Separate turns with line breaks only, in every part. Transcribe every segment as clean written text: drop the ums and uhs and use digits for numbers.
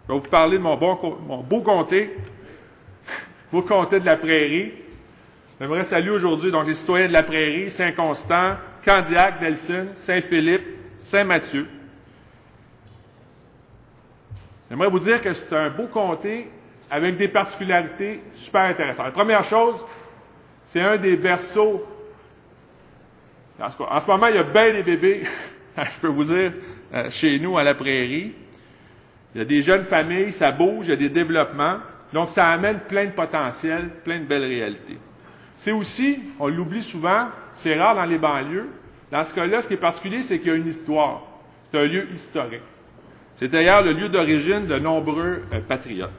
Je vais vous parler de mon beau comté, beau comté de la Prairie. J'aimerais saluer aujourd'hui donc les citoyens de la Prairie, Saint-Constant, Candiac, Nelson, Saint-Philippe, Saint-Mathieu. J'aimerais vous dire que c'est un beau comté avec des particularités super intéressantes. La première chose, c'est un des berceaux. En ce moment, il y a bien des bébés, je peux vous dire, chez nous, à la Prairie. Il y a des jeunes familles, ça bouge, il y a des développements. Donc, ça amène plein de potentiel, plein de belles réalités. C'est aussi, on l'oublie souvent, c'est rare dans les banlieues. Dans ce cas-là, ce qui est particulier, c'est qu'il y a une histoire. C'est un lieu historique. C'est d'ailleurs le lieu d'origine de nombreux patriotes.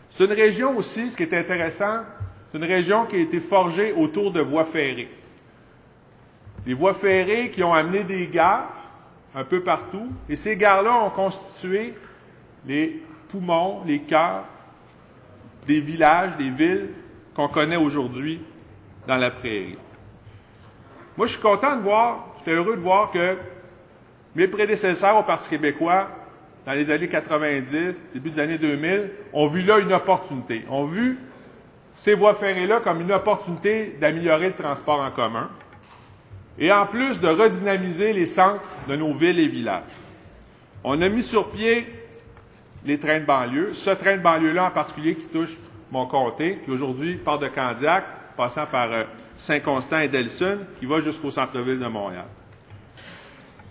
C'est une région aussi, ce qui est intéressant, c'est une région qui a été forgée autour de voies ferrées. Les voies ferrées qui ont amené des gares un peu partout, et ces gares-là ont constitué les poumons, les cœurs des villages, des villes qu'on connaît aujourd'hui dans la Prairie. Moi, je suis content de voir, j'étais heureux de voir que mes prédécesseurs au Parti québécois, dans les années 90, début des années 2000, ont vu là une opportunité. Ont vu ces voies ferrées-là comme une opportunité d'améliorer le transport en commun et en plus de redynamiser les centres de nos villes et villages. On a mis sur pied les trains de banlieue, ce train de banlieue-là en particulier qui touche mon comté, qui aujourd'hui part de Candiac, passant par Saint-Constant et Delson, qui va jusqu'au centre-ville de Montréal.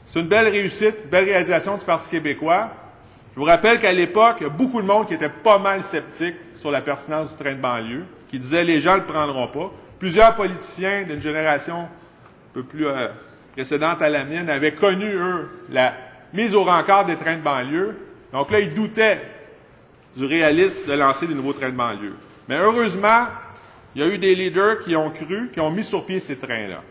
C'est une belle réussite, belle réalisation du Parti québécois. Je vous rappelle qu'à l'époque, il y a beaucoup de monde qui était pas mal sceptique sur la pertinence du train de banlieue, qui disait les gens ne le prendront pas. Plusieurs politiciens d'une génération un peu plus précédente à la mienne avaient connu, eux, la mise au rencard des trains de banlieue. Donc là, ils doutaient du réalisme de lancer des nouveaux trains de banlieue. Mais heureusement, il y a eu des leaders qui ont cru, qui ont mis sur pied ces trains-là.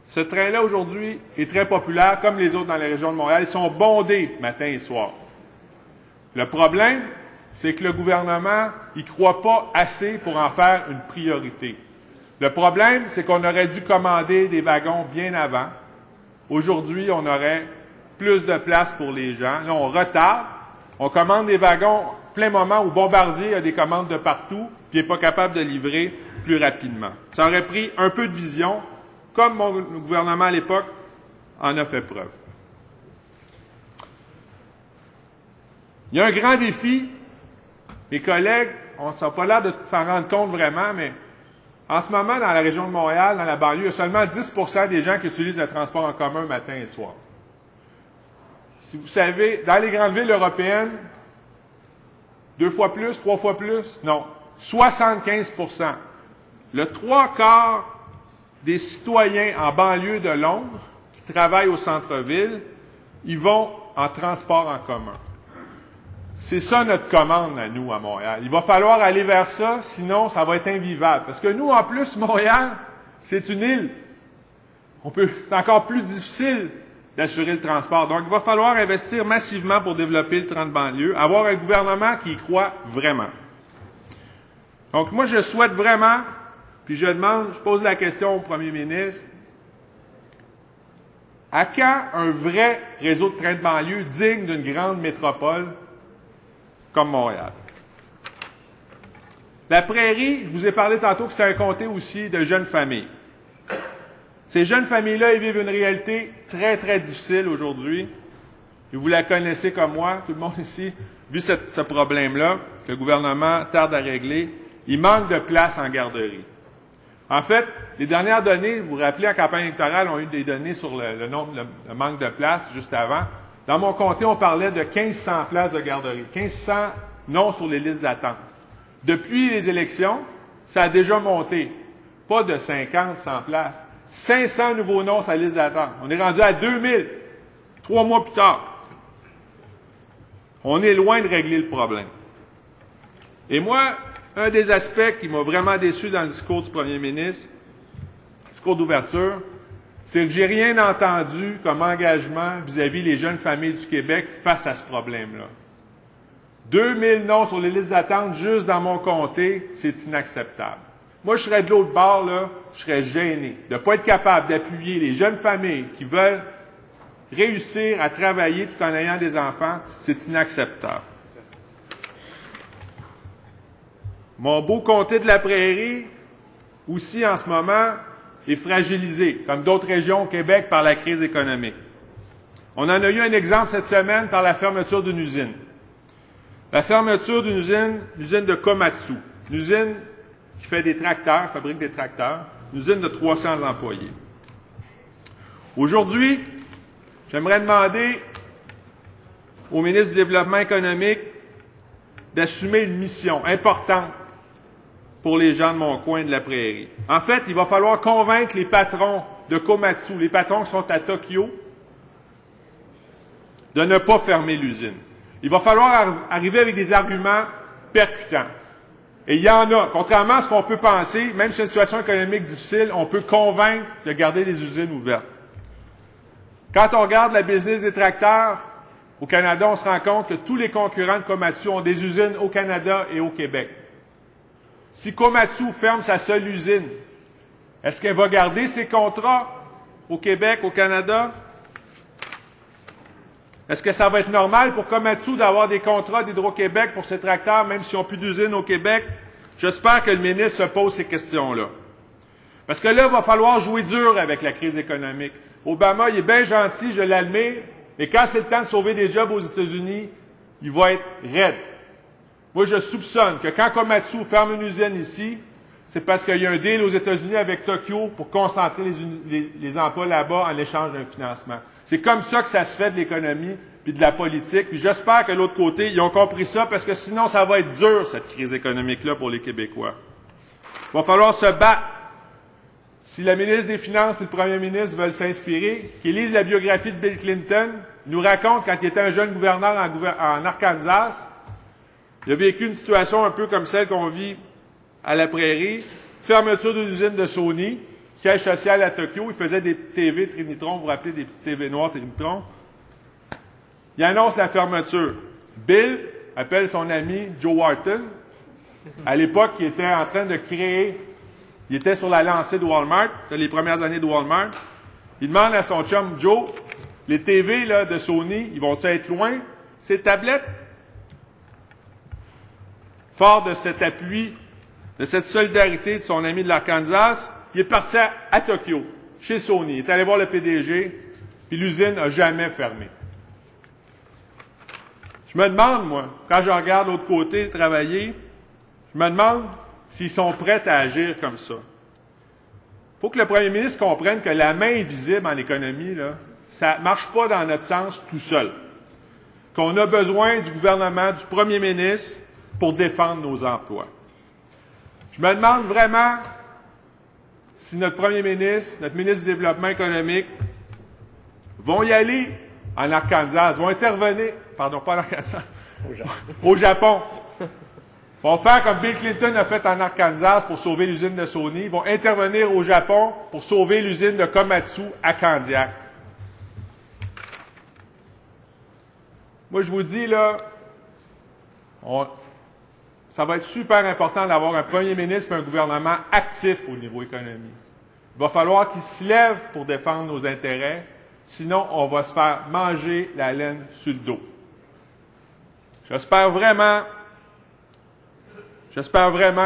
Ce train-là, aujourd'hui, est très populaire, comme les autres dans la région de Montréal. Ils sont bondés matin et soir. Le problème, c'est que le gouvernement n'y croit pas assez pour en faire une priorité. Le problème, c'est qu'on aurait dû commander des wagons bien avant. Aujourd'hui, on aurait plus de place pour les gens. Là, on retarde. On commande des wagons plein moment où Bombardier a des commandes de partout, puis n'est pas capable de livrer plus rapidement. Ça aurait pris un peu de vision, comme mon gouvernement à l'époque en a fait preuve. Il y a un grand défi. Mes collègues, on n'a pas l'air de s'en rendre compte vraiment, mais en ce moment, dans la région de Montréal, dans la banlieue, il y a seulement 10% des gens qui utilisent le transport en commun matin et soir. Si vous savez, dans les grandes villes européennes, 2 fois plus, 3 fois plus? Non. 75%. Le 3/4 des citoyens en banlieue de Londres qui travaillent au centre-ville, ils vont en transport en commun. C'est ça notre commande à nous, à Montréal. Il va falloir aller vers ça, sinon ça va être invivable. Parce que nous, en plus, Montréal, c'est une île. C'est encore plus difficile d'assurer le transport. Donc, il va falloir investir massivement pour développer le train de banlieue, avoir un gouvernement qui y croit vraiment. Donc, moi, je souhaite vraiment, puis je pose la question au premier ministre, à quand un vrai réseau de train de banlieue digne d'une grande métropole comme Montréal? La Prairie, je vous ai parlé tantôt que c'était un comté aussi de jeunes familles. Ces jeunes familles-là, ils vivent une réalité très, très difficile aujourd'hui. Et vous la connaissez comme moi, tout le monde ici, vu ce problème-là, que le gouvernement tarde à régler. Il manque de place en garderie. En fait, les dernières données, vous vous rappelez, en campagne électorale, on a eu des données sur le manque de place juste avant. Dans mon comté, on parlait de 1500 places de garderie, 1500 noms sur les listes d'attente. Depuis les élections, ça a déjà monté. Pas de 50, 100 places. 500 nouveaux noms sur la liste d'attente. On est rendu à 2000, 3 mois plus tard. On est loin de régler le problème. Et moi, un des aspects qui m'a vraiment déçu dans le discours du premier ministre, discours d'ouverture, c'est que j'ai rien entendu comme engagement vis-à-vis les jeunes familles du Québec face à ce problème-là. 2000 noms sur les listes d'attente juste dans mon comté, c'est inacceptable. Moi, je serais de l'autre bord, là, je serais gêné de ne pas être capable d'appuyer les jeunes familles qui veulent réussir à travailler tout en ayant des enfants, c'est inacceptable. Mon beau comté de la Prairie, aussi en ce moment, est fragilisé, comme d'autres régions au Québec, par la crise économique. On en a eu un exemple cette semaine par la fermeture d'une usine. La fermeture d'une usine, l'usine de Komatsu, une usine qui fait des tracteurs, fabrique des tracteurs, une usine de 300 employés. Aujourd'hui, j'aimerais demander au ministre du Développement économique d'assumer une mission importante pour les gens de mon coin de la Prairie. En fait, il va falloir convaincre les patrons de Komatsu, les patrons qui sont à Tokyo, de ne pas fermer l'usine. Il va falloir arriver avec des arguments percutants. Et il y en a. Contrairement à ce qu'on peut penser, même si c'est une situation économique difficile, on peut convaincre de garder des usines ouvertes. Quand on regarde la business des tracteurs, au Canada, on se rend compte que tous les concurrents de Komatsu ont des usines au Canada et au Québec. Si Komatsu ferme sa seule usine, est-ce qu'elle va garder ses contrats au Québec, au Canada? Est-ce que ça va être normal pour Komatsu d'avoir des contrats d'Hydro-Québec pour ses tracteurs, même s'ils n'ont plus d'usine au Québec? J'espère que le ministre se pose ces questions-là. Parce que là, il va falloir jouer dur avec la crise économique. Obama, il est bien gentil, je l'admire, mais quand c'est le temps de sauver des jobs aux États-Unis, il va être raide. Moi, je soupçonne que quand Komatsu ferme une usine ici, c'est parce qu'il y a un deal aux États-Unis avec Tokyo pour concentrer les emplois là-bas en échange d'un financement. C'est comme ça que ça se fait de l'économie puis de la politique. Puis j'espère que de l'autre côté, ils ont compris ça parce que sinon, ça va être dur, cette crise économique-là, pour les Québécois. Il va falloir se battre. Si la ministre des Finances et le premier ministre veulent s'inspirer, qu'ils lisent la biographie de Bill Clinton, il nous raconte quand il était un jeune gouverneur en Arkansas, il a vécu une situation un peu comme celle qu'on vit à la Prairie, fermeture d'une usine de Sony, siège social à Tokyo, il faisait des TV Trinitron, vous vous rappelez des petites TV noires Trinitron. Il annonce la fermeture. Bill appelle son ami Joe Wharton, à l'époque, il était en train de créer, il était sur la lancée de Walmart, c'était les premières années de Walmart. Il demande à son chum Joe, les TV là, de Sony, ils vont-ils être loin, ces tablettes? Fort de cet appui, de cette solidarité de son ami de l'Arkansas, il est parti à Tokyo, chez Sony. Il est allé voir le PDG, puis l'usine n'a jamais fermé. Je me demande, moi, quand je regarde l'autre côté travailler, je me demande s'ils sont prêts à agir comme ça. Il faut que le premier ministre comprenne que la main invisible en économie, là, ça ne marche pas dans notre sens tout seul. Qu'on a besoin du gouvernement, du premier ministre, pour défendre nos emplois. Je me demande vraiment si notre premier ministre, notre ministre du Développement économique vont y aller en Arkansas, vont intervenir, pardon, pas en Arkansas, au Japon. Vont faire comme Bill Clinton a fait en Arkansas pour sauver l'usine de Sony, vont intervenir au Japon pour sauver l'usine de Komatsu à Candiac. Moi, je vous dis, là, ça va être super important d'avoir un premier ministre et un gouvernement actif au niveau économique. Il va falloir qu'ils se lèvent pour défendre nos intérêts, sinon on va se faire manger la laine sur le dos. J'espère vraiment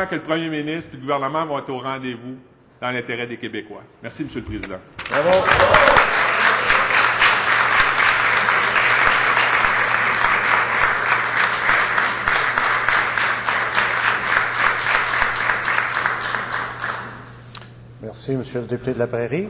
que le premier ministre et le gouvernement vont être au rendez-vous dans l'intérêt des Québécois. Merci, M. le Président.
Bravo. Merci, Monsieur le député de la Prairie.